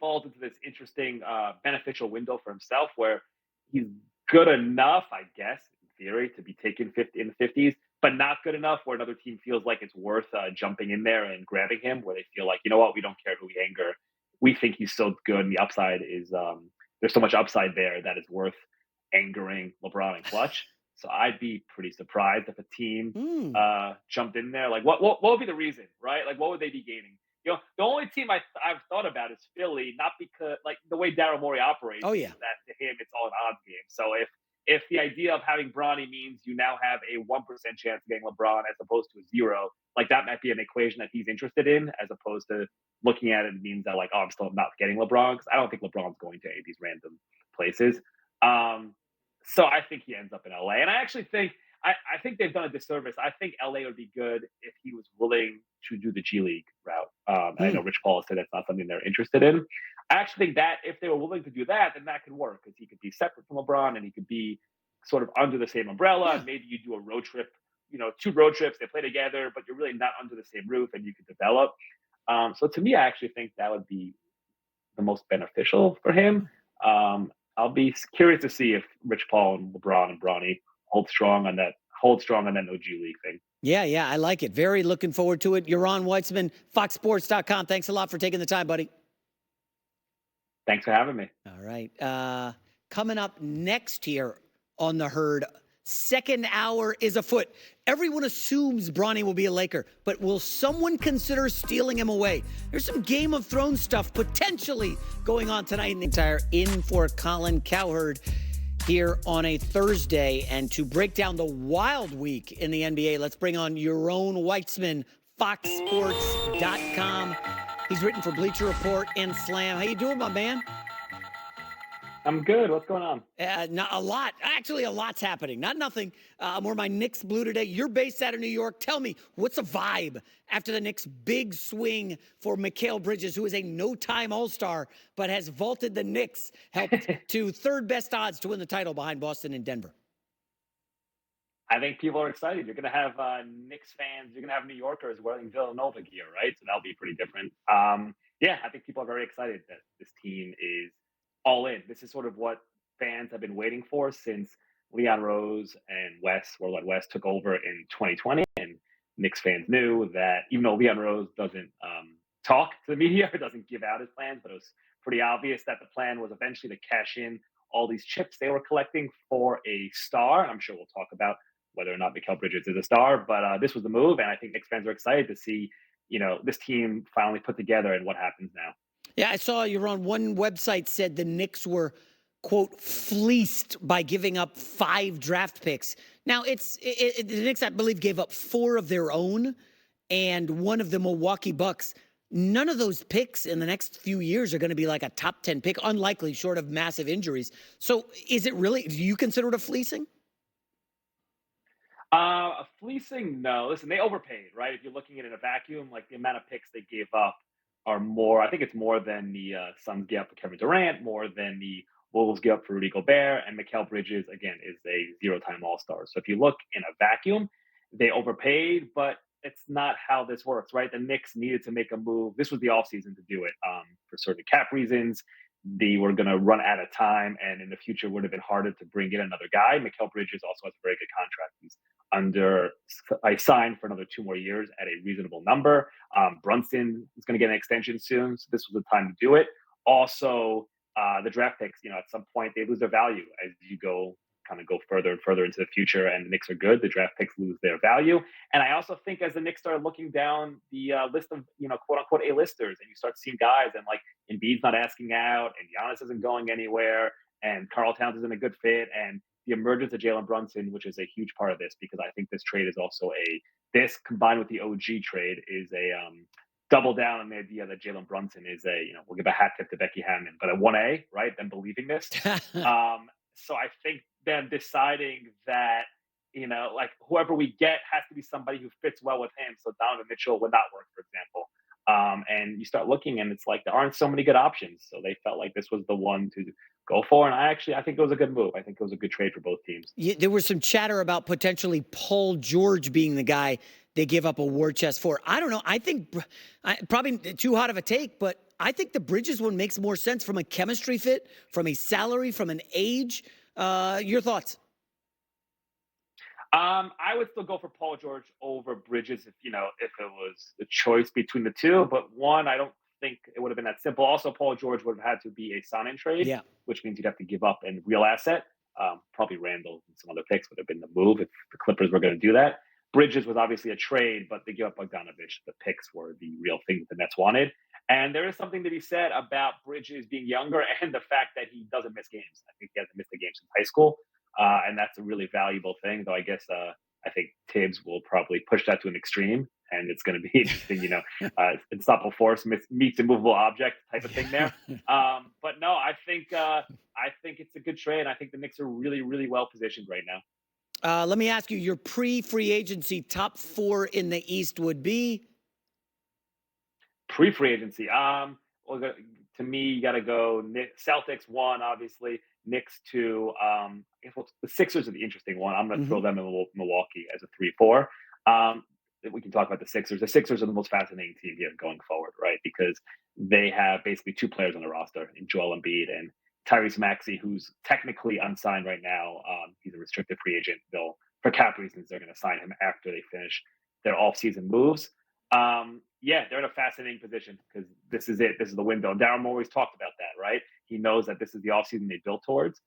falls into this interesting beneficial window for himself where he's good enough, I guess, in theory, to be taken 50 in the 50s, but not good enough where another team feels like it's worth jumping in there and grabbing him, where they feel like, you know what, we don't care who we anger. We think he's so good, and the upside is there's so much upside there that it's worth angering LeBron and clutch. So I'd be pretty surprised if a team Hmm. jumped in there. Like, what would be the reason, right? Like, what would they be gaining? The only team I've thought about is Philly, not because like the way Daryl Morey operates Oh, is yeah. that to him it's all an odds game. So if the idea of having Bronny means you now have a 1% chance of getting LeBron as opposed to a zero, like that might be an equation that he's interested in, as opposed to looking at it means that like, oh, I'm still not getting LeBron because I don't think LeBron's going to any of these random places. Um, so I think he ends up in LA, and I actually think I think they've done a disservice. I think LA would be good if he was willing to do the G League route. And I Hmm. know Rich Paul said that's not something they're interested in. I actually think that if they were willing to do that, then that could work because he could be separate from LeBron and he could be sort of under the same umbrella. Yeah. And maybe you do a road trip, two road trips, they play together, but you're really not under the same roof and you could develop. So to me, I actually think that would be the most beneficial for him. Um, I'll be curious to see if Rich Paul and LeBron and Bronny hold strong on that no G League thing. Yeah, yeah, I like it. Very looking forward to it. You're on Weitzman, FoxSports.com. Thanks a lot for taking the time, buddy. Thanks for having me. All right. Coming up next here on the herd, second hour is afoot. Everyone assumes Bronny will be a Laker, but will someone consider stealing him away? There's some Game of Thrones stuff potentially going on tonight in the entire In for Colin Cowherd here on a Thursday. And to break down the wild week in the NBA, let's bring on Yaron Weitzman, FoxSports.com. He's written for Bleacher Report and Slam. How you doing, my man? I'm good. What's going on? Not a lot. Actually, a lot's happening. Not nothing. Where my Knicks blew today. You're based out of New York. Tell me, what's the vibe after the Knicks' big swing for Mikal Bridges, who is a no-time All-Star, but has vaulted the Knicks, helped to third best odds to win the title behind Boston and Denver? I think people are excited. You're going to have Knicks fans. You're going to have New Yorkers wearing Villanova gear, right? So that'll be pretty different. Yeah, I think people are very excited that this team is all in. This is sort of what fans have been waiting for since Leon Rose and Worldwide West took over in 2020. And Knicks fans knew that even though Leon Rose doesn't talk to the media or doesn't give out his plans, but it was pretty obvious that the plan was eventually to cash in all these chips they were collecting for a star. And I'm sure we'll talk about whether or not Mikal Bridges is a star, but this was the move, and I think Knicks fans are excited to see, this team finally put together and what happens now. Yeah, I saw you're on one website said the Knicks were, quote, fleeced by giving up 5 draft picks. Now, the Knicks, I believe, gave up 4 of their own and one of the Milwaukee Bucks. None of those picks in the next few years are going to be like a top 10 pick, unlikely, short of massive injuries. So is it really, do you consider it a fleecing? A fleecing, no. Listen, they overpaid, right? If you're looking at it in a vacuum, like the amount of picks they gave up are more. I think it's more than the Suns gave up for Kevin Durant, more than the Wolves gave up for Rudy Gobert, and Mikal Bridges again is a zero-time All-Star. So if you look in a vacuum, they overpaid, but it's not how this works, right? The Knicks needed to make a move. This was the offseason to do it for certain cap reasons. They were going to run out of time, and in the future would have been harder to bring in another guy. Mikal Bridges also has a very good contract. He's under I signed for another 2 more years at a reasonable number. Brunson is going to get an extension soon, so this was the time to do it. Also, the draft picks, at some point they lose their value as you go further and further into the future, and the Knicks are good. The draft picks lose their value, and I also think as the Knicks start looking down the list of quote unquote A-listers, and you start seeing guys and like Embiid's not asking out, and Giannis isn't going anywhere, and Karl Towns isn't a good fit, and the emergence of Jalen Brunson, which is a huge part of this, because I think this trade is also this combined with the OG trade is a double down on the idea that Jalen Brunson is we'll give a hat tip to Becky Hammond, but a 1A, right? Them believing this. So I think them deciding that, like whoever we get has to be somebody who fits well with him. So Donovan Mitchell would not work, for example. And you start looking and it's like there aren't so many good options. So they felt like this was the one to go for. And I think it was a good move. I think it was a good trade for both teams. Yeah, there was some chatter about potentially Paul George being the guy they give up a war chest for. I don't know. I think probably too hot of a take, but I think the Bridges one makes more sense from a chemistry fit, from a salary, from an age. Your thoughts? I would still go for Paul George over Bridges if it was the choice between the two. But one, I don't think it would have been that simple. Also, Paul George would have had to be a sign and trade, Yeah. which means you'd have to give up a real asset. Probably Randall and some other picks would have been the move if the Clippers were going to do that. Bridges was obviously a trade, but they give up Bogdanovich. The picks were the real thing that the Nets wanted. And there is something to be said about Bridges being younger and the fact that he doesn't miss games. I think he hasn't missed a game since high school. And that's a really valuable thing. Though I guess I think Tibbs will probably push that to an extreme, and it's going to be interesting. Unstoppable force meets immovable object type of thing there. But no, I think it's a good trade. I think the Knicks are really, really well positioned right now. Let me ask you, your pre-free agency top 4 in the East would be? Pre-free agency. To me, you got to go Celtics 1, obviously. Knicks 2. The Sixers are the interesting one. I'm going to throw them in Milwaukee as a 3-4. We can talk about the Sixers. The Sixers are the most fascinating team here going forward, right? Because they have basically 2 players on the roster in Joel Embiid and Tyrese Maxey, who's technically unsigned right now. He's a restricted free agent. For cap reasons, they're going to sign him after they finish their off-season moves. Yeah, they're in a fascinating position because this is it. This is the window. And Daryl Morey's talked about that, right? He knows that this is the offseason they built towards.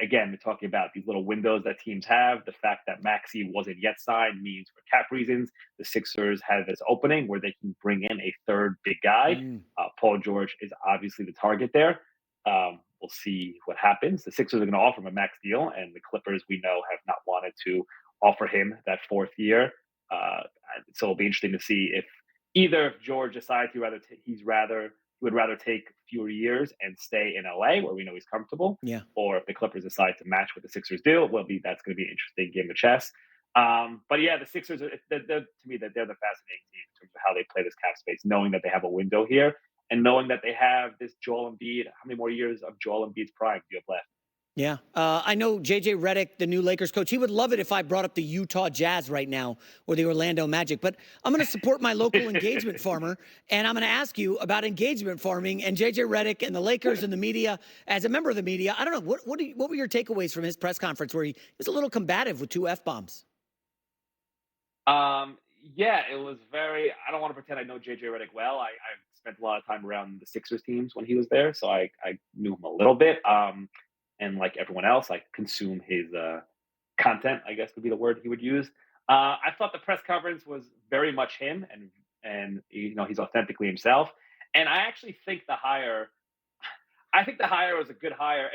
Again, they're talking about these little windows that teams have. The fact that Maxey wasn't yet signed means for cap reasons, the Sixers have this opening where they can bring in a third big guy. Paul George is obviously the target there. We'll see what happens. The Sixers are going to offer him a max deal, and the Clippers, we know, have not wanted to offer him that 4th year. So it'll be interesting to see if either George decides he would rather take fewer years and stay in LA where we know he's comfortable, Yeah. or if the Clippers decide to match what the Sixers do, that's going to be an interesting game of chess. But yeah, the Sixers to me they're the fascinating team in terms of how they play this cap space, knowing that they have a window here and knowing that they have this Joel Embiid. How many more years of Joel Embiid's prime do you have left? Yeah. I know JJ Redick, the new Lakers coach, he would love it if I brought up the Utah Jazz right now or the Orlando Magic. But I'm going to support my local engagement farmer, and I'm going to ask you about engagement farming and JJ Redick and the Lakers and the media. As a member of the media, I don't know, what were your takeaways from his press conference where he was a little combative with 2 F-bombs? Yeah, it was very. I don't want to pretend I know JJ Redick well. I spent a lot of time around the Sixers teams when he was there, so I knew him a little bit. And like everyone else, I consume his content, I guess would be the word he would use. I thought the press conference was very much him, and he's authentically himself. And I actually think the hire was a good hire.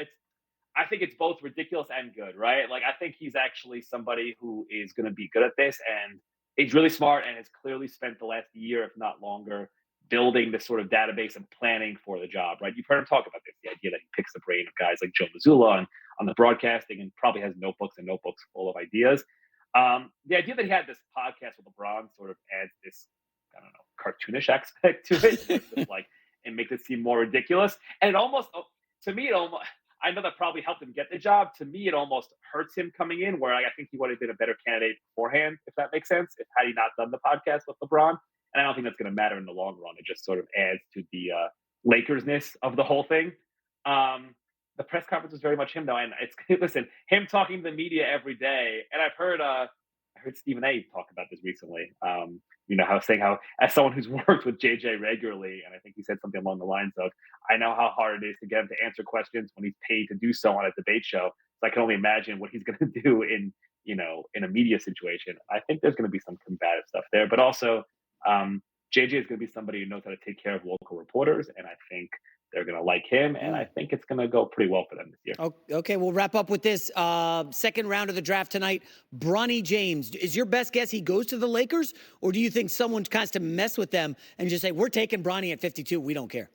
I think it's both ridiculous and good, right? Like I think he's actually somebody who is going to be good at this, and he's really smart and has clearly spent the last year, if not longer, building this sort of database and planning for the job, right? You've heard him talk about this, the idea that he picks the brain of guys like Joe Mazzulla on the broadcasting and probably has notebooks and notebooks full of ideas. The idea that he had this podcast with LeBron sort of adds this, I don't know, cartoonish aspect to it. It's just like, and make it seem more ridiculous. And it almost, to me, I know that probably helped him get the job. To me, it almost hurts him coming in, where I think he would have been a better candidate beforehand, if that makes sense, had he not done the podcast with LeBron. And I don't think that's going to matter in the long run. It just sort of adds to the Lakersness of the whole thing. The press conference was very much him, though, and listen, him talking to the media every day. And I heard Stephen A. talk about this recently. How as someone who's worked with JJ regularly, and I think he said something along the lines of, "I know how hard it is to get him to answer questions when he's paid to do so on a debate show. So I can only imagine what he's going to do in a media situation." I think there's going to be some combative stuff there, but also JJ is going to be somebody who knows how to take care of local reporters, and I think they're going to like him, and I think it's going to go pretty well for them this year. Okay, we'll wrap up with this. Second round of the draft tonight, Bronny James. Is your best guess he goes to the Lakers, or do you think someone tries to mess with them and just say, we're taking Bronny at 52, we don't care?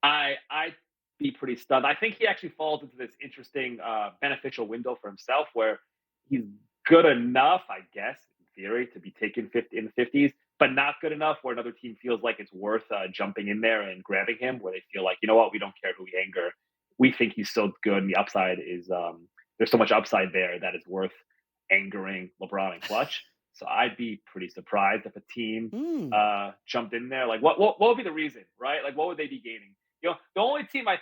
I'd be pretty stunned. I think he actually falls into this interesting beneficial window for himself where he's good enough, I guess, in theory, to be taken in the 50s, but not good enough where another team feels like it's worth jumping in there and grabbing him, where they feel like, you know what, we don't care who we anger. We think he's so good, and the upside is there's so much upside there that it's worth angering LeBron and Clutch. So I'd be pretty surprised if a team Hmm. jumped in there. Like, what would be the reason, right? Like, what would they be gaining? The only team I